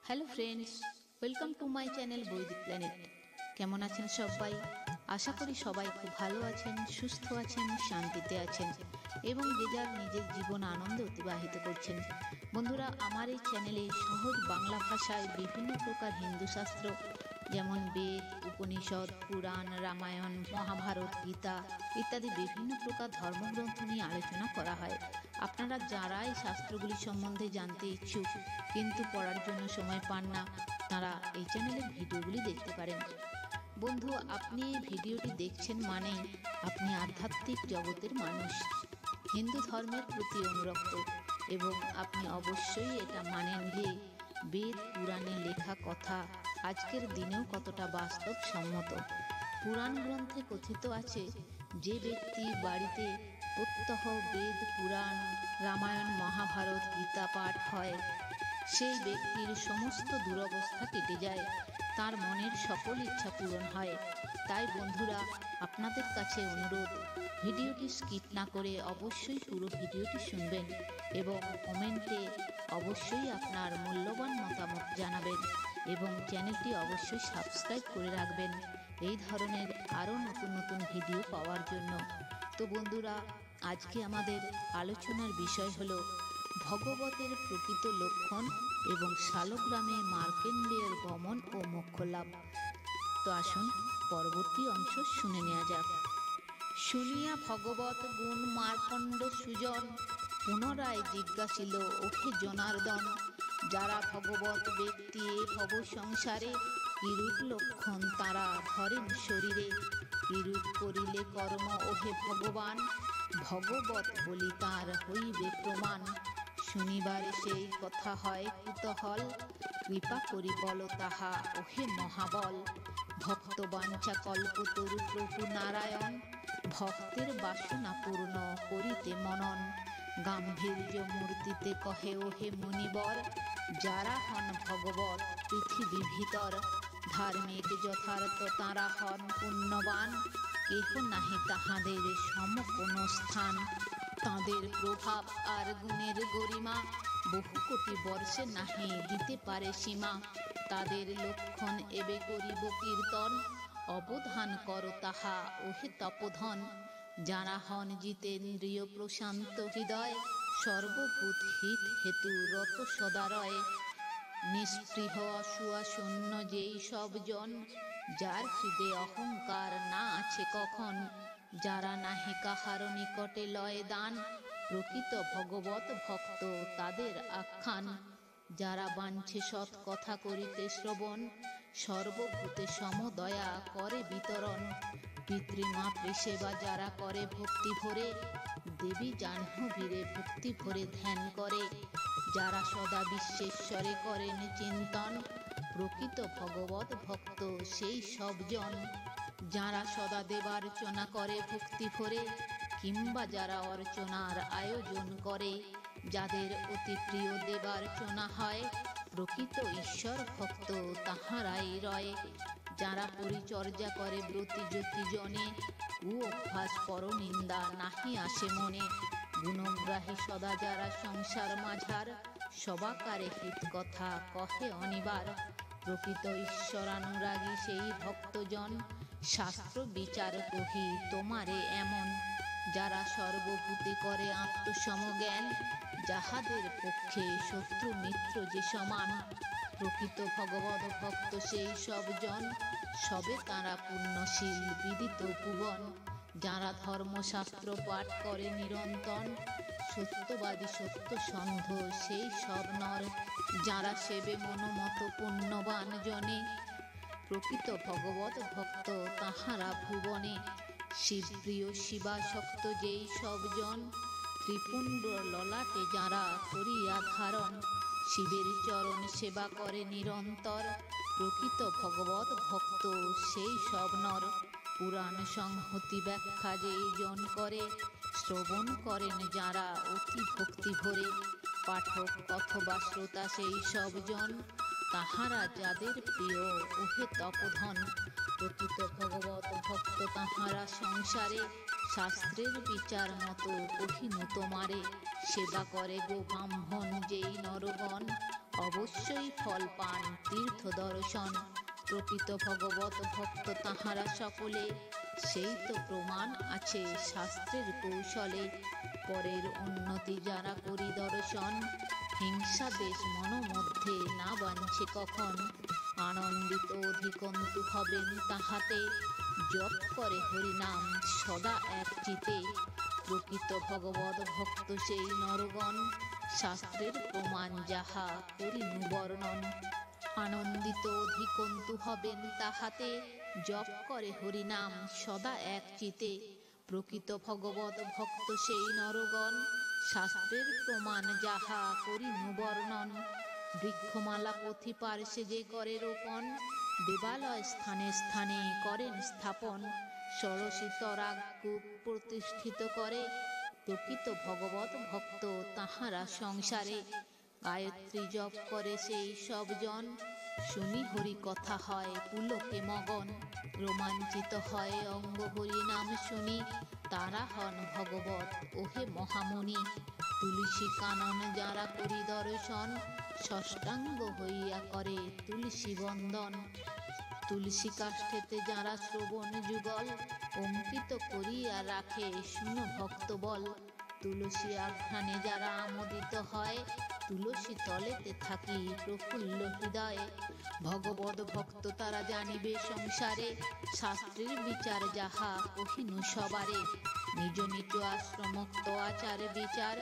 Hello friends, welcome to my channel বৈদিক planet. কেমন আছেন সবাই? আশা করি সবাই খুব ভালো আছেন, সুস্থ আছেন, শান্তিতে আছেন এবং যে যার নিজের জীবন আনন্দে অতিবাহিত করছেন। বন্ধুরা, আমার এই চ্যানেলে সহজ বাংলা ভাষায় বিভিন্ন প্রকার হিন্দু শাস্ত্র যেমন বেদ, উপনিষদ, পুরাণ, রামায়ণ, মহাভারত, গীতা ইত্যাদি বিভিন্ন প্রকার ধর্মগ্রন্থ নিয়ে আলোচনা করা হয়। আপনারা যারা এই শাস্ত্রগুলি সম্বন্ধে জানতে ইচ্ছুক কিন্তু পড়ার জন্য সময় পান না, তারা এই চ্যানেলের ভিডিওগুলি দেখতে পারেন। বন্ধু, আপনি এই ভিডিওটি দেখছেন মানেই আপনি আধ্যাত্মিক জগতের মানুষ, হিন্দু ধর্মের প্রতি অনুরক্ত এবং আপনি অবশ্যই এটা মানেন যে বেদ পুরাণে লেখা কথা আজকের দিনেও কতটা বাস্তবসম্মত। পুরাণ গ্রন্থে কথিত আছে, যে ব্যক্তি বাড়িতে প্রত্যহ বেদ, পুরাণ, রামায়ণ, মহাভারত, গীতা পাঠ হয় সেই ব্যক্তির সমস্ত দুরবস্থা কেটে যায়, তার মনের সকল ইচ্ছা পূরণ হয়। তাই বন্ধুরা, আপনাদের কাছে অনুরোধ, ভিডিওটি স্কিপ না করে অবশ্যই পুরো ভিডিওটি শুনবেন এবং কমেন্টে অবশ্যই আপনার মূল্যবান মতামত জানাবেন এবং চ্যানেলটি অবশ্যই সাবস্ক্রাইব করে রাখবেন এই ধরনের আরও নতুন নতুন ভিডিও পাওয়ার জন্য। তো বন্ধুরা, আজকে আমাদের আলোচনার বিষয় হলো ভগবতের প্রকৃত লক্ষণ এবং শালগ্রামে মার্কেন্ডেয়ের গমন ও মোক্ষ লাভ। তো আসুন পরবর্তী অংশ শুনে নেওয়া যাক। শুনিয়া ভগবত গুণ মার্কণ্ড সুজন পুনরায় জিজ্ঞাসিল, ওহে জনার্দন, যারা ভগবত ব্যক্তি এ ভব সংসারে কিরূপ লক্ষণ তারা ধরেন শরীরে, কিরূপ করিলে কর্ম ওহে ভগবান, ভগবত বলি তার হইবে প্রমাণ। শুনিবার সেই কথা হয় কুতূহল, কৃপা করি বল তাহা ওহে মহাবল। ভক্ত বাঞ্ছা কল্পতরু প্রভু নারায়ণ, ভক্তের বাসনা পূর্ণ করিতে মনন। গাম্ভীর্য মূর্তিতে কহে ওহে মুনিবর, যারা হন ভগবত পৃথিবী ভিতর। ধার্মিক যথার্থ তাঁরা হন পুণ্যবান, কেহ নাহি তাহাদের সম কোনো স্থান। তাঁদের প্রভাব আর গুণের গরিমা বহু কোটি বর্ষে নাহি দিতে পারে সীমা। তাদের লক্ষণ এবে করিব কীর্তন, অবধান কর তাহা ওহে তপোধন। যারা হন জিতেন্দ্রিয় প্রশান্ত হৃদয়, সর্বভূত হিত হেতু রত সদারয়। নিস্পৃহ অসুয়া শূন্য যেই সব জন, যার হৃদে অহংকার না আছে কখন। যারা নাহি কাহার নিকটে লয় দান, প্রকৃত ভগবত ভক্ত তাদের আখ্যান। যারা বাঞ্ছে সৎ কথা করিতে শ্রবণ, সর্বভূতে সমদয়া করে বিতরণ। পিতৃমাতৃ সেবা যারা করে ভক্তি ভরে, দেবী জাহ্নবীরে ভক্তি ভরে ধ্যান করে। যারা সদা বিশ্বেশ্বরে করেন চিন্তন, প্রকৃত ভগবত ভক্ত সেই সব জন। যারা সদা দেবার্চনা করে ভক্তি ভরে, কিংবা যারা অর্চনার আয়োজন করে। যাদের অতি প্রিয় দেবার্চনা হয়, প্রকৃত ঈশ্বর ভক্ত তাহারাই রয়। যারা পরিচর্যা করে ব্রতী জ্যোতি জনে, কু অভ্যাস পরনিন্দা নাহি আসে মনে। গুণগ্রাহী সদা যারা সংসার মাঝার, সবাকারে হিত কথা কহে অনিবার। প্রকৃত ঈশ্বরানুরাগী সেই ভক্তজন, শাস্ত্র বিচার কহি তোমারে এমন। যারা সর্বভূতে করে আত্মসমজ্ঞান, যাহাদের পক্ষে শত্রু মিত্র যে সমান। প্রকৃত ভগবত ভক্ত সেই সব জন, সবে তাঁরা পুণ্যশীল বিদিত ভুবন। যারা ধর্মশাস্ত্র পাঠ করে নিরন্তর, সত্যবাদী সত্যসন্ধ সেই সব নর। যারা সেবে মনোমত পুণ্যবান জনে, প্রকৃত ভগবত ভক্ত তাহারা ভুবনে। শিবপ্রিয় শিবাসক্ত যেই সব জন, ত্রিপুণ্ড ললাটে যারা করিয়া ধারণ। শিবের চরণ সেবা করে নিরন্তর, প্রকৃত ভগবত ভক্ত সেই সব নর। পুরাণ সংহতি ব্যাখ্যা যেই জন করে, শ্রবণ করেন যারা অতি ভক্তি ভরে। পাঠক অথবা শ্রোতা সেই সব জন, তাহারা যাদের প্রিয় ওহে তপোধন। প্রকৃত ভগবত ভক্ত তাহারা সংসারে, শাস্ত্রের বিচার মতো কহিনু তোমারে। সেবা করে গো ব্রাহ্মণ যেই নরগণ, অবশ্যই ফল পান তীর্থ দর্শন। প্রকৃত ভগবত ভক্ত তাহারা সকলে, সেই তো প্রমাণ আছে শাস্ত্রের কৌশলে। পরের উন্নতি যারা করি দর্শন, হিংসা বেশ মনোমধ্যে না বাঞ্ছে কখন। আনন্দিত অধিকন্তু হবেন তাহাতে, জপ করে হরিনাম সদা এক চিতে। প্রকৃত ভগবত ভক্ত সেই নরগণ, শাস্ত্রের প্রমাণ যাহা করিনু বর্ণন। আনন্দিত অধিকন্তু হবেন তাহাতে, জপ করে হরিনাম সদা এক চিতে। প্রকৃত ভগবত ভক্ত সেই নরগণ, শাস্ত্রের প্রমাণ যাহা করিনু বর্ণন। বৃক্ষমালা পথি পার্শ্বে যে করে রোপণ, দেবালয় স্থানে স্থানে করেন স্থাপন। ষোড়শী তরাগ কূপ প্রতিষ্ঠিত করে, প্রকৃত ভগবত ভক্ত তাহারা সংসারে। গায়ত্রী জপ করে সেই সব জন, শুনি হরি কথা হয় পুলকে মগন। রোমাঞ্চিত হয় অঙ্গ হরি নাম শুনি, তারা হন ভগবত ওহে মহামুনি। তুলসী কানন যারা করি দর্শন, ষষ্ঠাঙ্গ হইয়া করে তুলসী বন্দন। তুলসী কাষ্ঠেতে যারা শ্রবণ যুগল, অঙ্কিত করিয়া রাখে শুনো ভক্ত বল। তুলসী আঘ্রাণে যারা আমোদিত হয়, তুলসী তলেতে থাকি প্রফুল্ল হৃদয়। ভগবত ভক্ত তারা জানিবে সংসারে, শাস্ত্রের বিচার যাহা কহিনু সবারে। নিজ নিজ আশ্রমোক্ত আচার বিচার,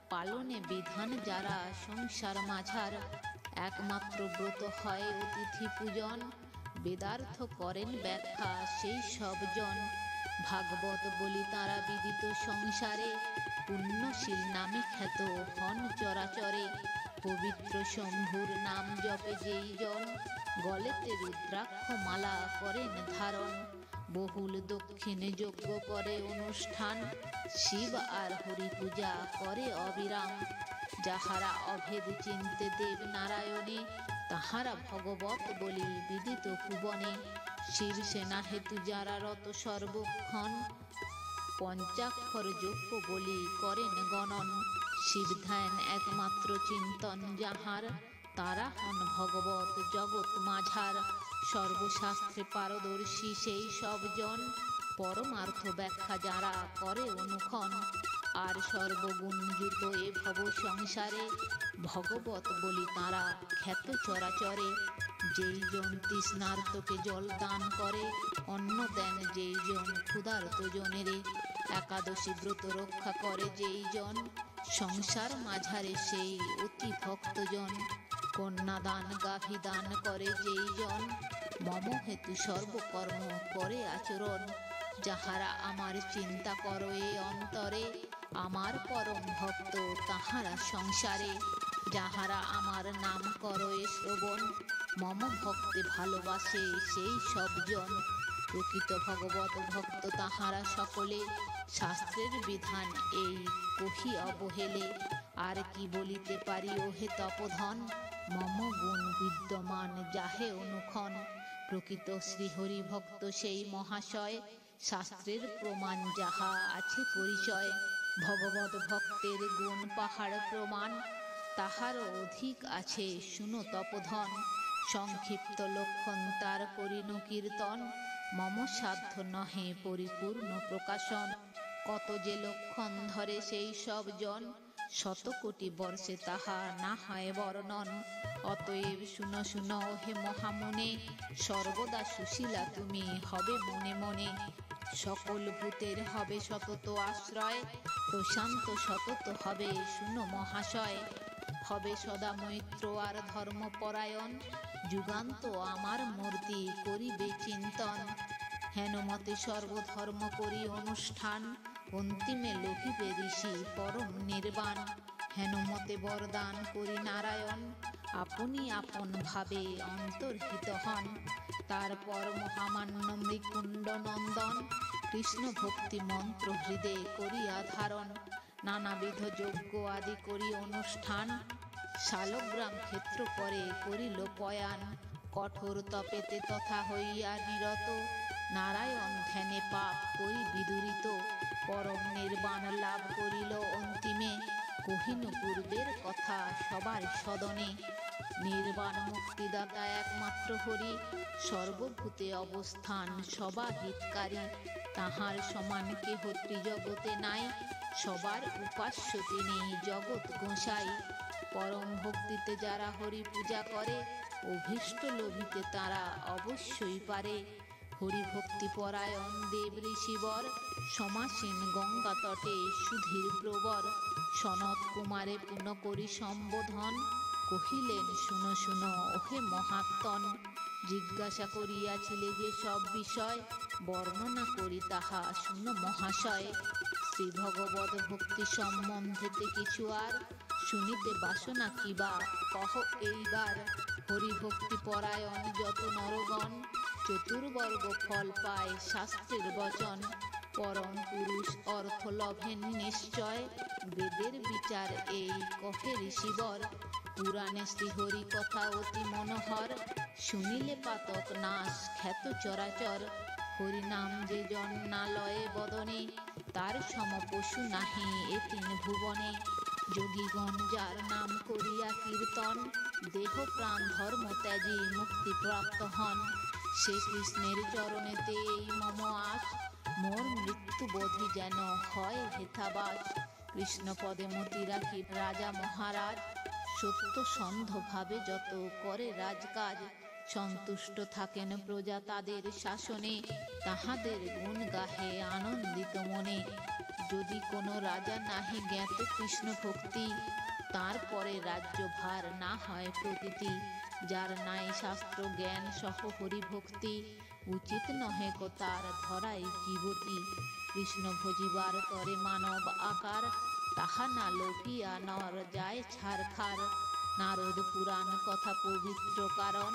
পালনে বিধান যারা সংসার মাঝার। একমাত্র ব্রত হয় অতিথি পূজন, বেদার্থ করেন ব্যাখ্যা সেই সব জন। ভাগবত বলি তারা বিদিত সংসারে, পুণ্যশীল নামে খ্যাত হন চরাচরে। পবিত্র শম্ভুর নাম জপে যেই জন, গলেতে রুদ্রাক্ষ মালা করেন ধারণ। বহুল দক্ষিণে যজ্ঞ করে অনুষ্ঠান, শিব আর হরি পূজা করে অবিরাম। যাহারা অভেদ চিনতে দেব নারায়ণে, তাহারা ভগবত বলি বিদিত ভুবনে। শীর্ষেনা হেতু যারা রত সর্বক্ষণ, পঞ্চাক্ষর যজ্ঞ বলি করেন গণন। শিব ধ্যান একমাত্র চিন্তন যাহার, তারা হন ভগবত জগৎ মাঝার। সর্বশাস্ত্রে পারদর্শী সেই সব জন, পরমার্থ ব্যাখ্যা যারা করে অনুক্ষণ। আর সর্বগুণযুত এ ভব সংসারে, ভগবত বলি তারা খ্যাত চরাচরে। যেই জন তৃষ্ণার্তকে জল দান করে, অন্ন দেন যেই জন ক্ষুধার্ত জনেরে। একাদশী ব্রত রক্ষা করে যেই জন, সংসার মাঝারে সেই অতি ভক্তজন। কন্যাদান গাভী দান করে যেই জন, মম হেতু সর্বকর্ম করে আচরণ। যাহারা আমার চিন্তা করো এ অন্তরে, আমার পরম ভক্ত তাহারা সংসারে। যাহারা আমার নাম করো এ শ্রবণ, মম ভক্তে ভালোবাসে সেই সব জন। প্রকৃত ভগবত ভক্ত তাহারা সকলে, শাস্ত্রের বিধান এই কহি অবহেলে। আর কি বলিতে পারি ওহে তপোধন, মম গুণ বিদ্যমান যাহে অনুক্ষণ। প্রকৃত শ্রীহরি ভক্ত সেই মহাশয়, শাস্ত্রের প্রমাণ যাহা আছে পরিচয়। ভগবত ভক্তের গুণ পাহাড় প্রমাণ, তাহারও অধিক আছে শুনো তপোধন। সংক্ষিপ্ত লক্ষণ তার করিনু কীর্তন, মম সাধ্য নহে পরিপূর্ণ প্রকাশন। কত যে লক্ষণ ধরে সেই সব জন, শতকোটি বর্ষে তাহা না হয় বর্ণন। অতএব শুনো শুনো হে মহামুনে, সর্বদা সুশীলা তুমি হবে মনে মনে। সকল ভূতের হবে সতত আশ্রয়, প্রশান্ত সতত হবে শুনো মহাশয়। হবে সদা মৈত্র আর ধর্মপরায়ণ, যুগান্ত আমার মূর্তি করিবে চিন্তন। হেনমতে সর্বধর্ম করি অনুষ্ঠান, অন্তিমে লভিবে ঋষি পরম নির্বাণ। হেনমতে বরদান করি নারায়ণ, আপনি আপন ভাবে অন্তর্হিত হন। তারপর মহামান্য মৃকুণ্ড নন্দন, কৃষ্ণ ভক্তি মন্ত্র হৃদে করিয়া ধারণ। নানাবিধ যজ্ঞ আদি করি অনুষ্ঠান, শালগ্রাম ক্ষেত্র পরে করিল পয়ান। কঠোর তপেতে তথা হইয়া নিরত, নারায়ণ ধ্যানে পাপ করি বিদূরিত। পরম নির্বাণ লাভ করিল অন্তিমে, কহিনু পূর্বের কথা সবার সদনে, নির্বাণ মুক্তিদাতা একমাত্র হরি, সর্বভূতে অবস্থান সবা হিতকারী, তাহার সমান কেহ ত্রিজগতে নাই, সবার উপাস্য তিনি জগৎ গোসাই। পরম ভক্তিতে যারা হরি পূজা করে, অভীষ্ট লোভিতে তারা অবশ্যই পারে। হরিভক্তি পরায়ণ দেব ঋষিবর, সমাসীন গঙ্গা তটে সুধীর প্রবর, সনত কুমারে পুনঃ করি সম্বোধন, কহিলেন শুনো শুনো ওহে মহাত্মন। জিজ্ঞাসা করিয়াছিলে যে সব বিষয়, বর্ণনা করি তাহা শুনো মহাশয়। শ্রী ভগবদ ভক্তি সম্বন্ধেতে কিছু আর, শুনিতে বাসনা কিবা কহ এইবার। হরিভক্তি পরায়ণ যত নরগণ, চতুর্বর্গ ফল পায় শাস্ত্রের বচন। পরম পুরুষ অর্থ লভেন নিশ্চয়, বেদের বিচার এই কহে ঋষিবর। পুরাণে শ্রীহরি কথা অতি মনোহর, শুনিলে পাতক নাশ খ্যাত চরাচর। হরিনাম যে জন না লয়ে বদনে, তার সম পশু নাহি এ তিন ভুবনে। যোগীগণ যার নাম করিয়া কীর্তন, দেহ প্রাণ ধর্ম ত্যাজি মুক্তি প্রাপ্ত হন। সে কৃষ্ণের চরণেতে এই মম আস, মোর মৃত্যু বোধি যেন হয় হেথাবাস। কৃষ্ণ পদে মতি রাখি রাজা মহারাজ, সত্য সন্ধ ভাবে যত করে রাজকাজ। সন্তুষ্ট থাকেন প্রজা তাদের শাসনে, তাহাদের গুণ গাহে আনন্দিত মনে। যদি কোনো রাজা নাহি জ্ঞাত কৃষ্ণ ভক্তি, তারপরে রাজ্য ভার না হয় প্রতীতি। যার নাই শাস্ত্র জ্ঞান সহ হরিভক্তি, উচিত নহে কো তার ধরাই জীবতি। কৃষ্ণ ভজিবার তরে মানব আকার, তাহা না লোভিয়া নর যায় ছারখার। নারদ পুরাণ কথা পবিত্র কারণ,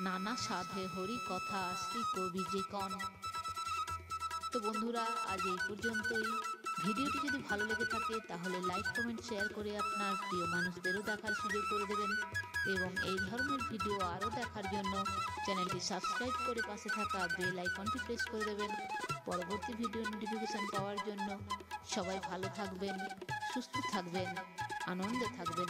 নানা সাধে হরি কথা শ্রী কবি যে কন। তো বন্ধুরা, আজ এই পর্যন্তই। ভিডিওটি যদি ভালো লেগে থাকে তাহলে লাইক কমেন্ট শেয়ার করে আপনার প্রিয় মানুষদেরও দেখার সুযোগ করে দেবেন, এবং এই ধরনের ভিডিও আরও দেখার জন্য চ্যানেলটি সাবস্ক্রাইব করে পাশে থাকা বেল আইকনটি প্রেস করে দেবেন পরবর্তী ভিডিও নোটিফিকেশান পাওয়ার জন্য। সবাই ভালো থাকবেন, সুস্থ থাকবেন, আনন্দে থাকবেন।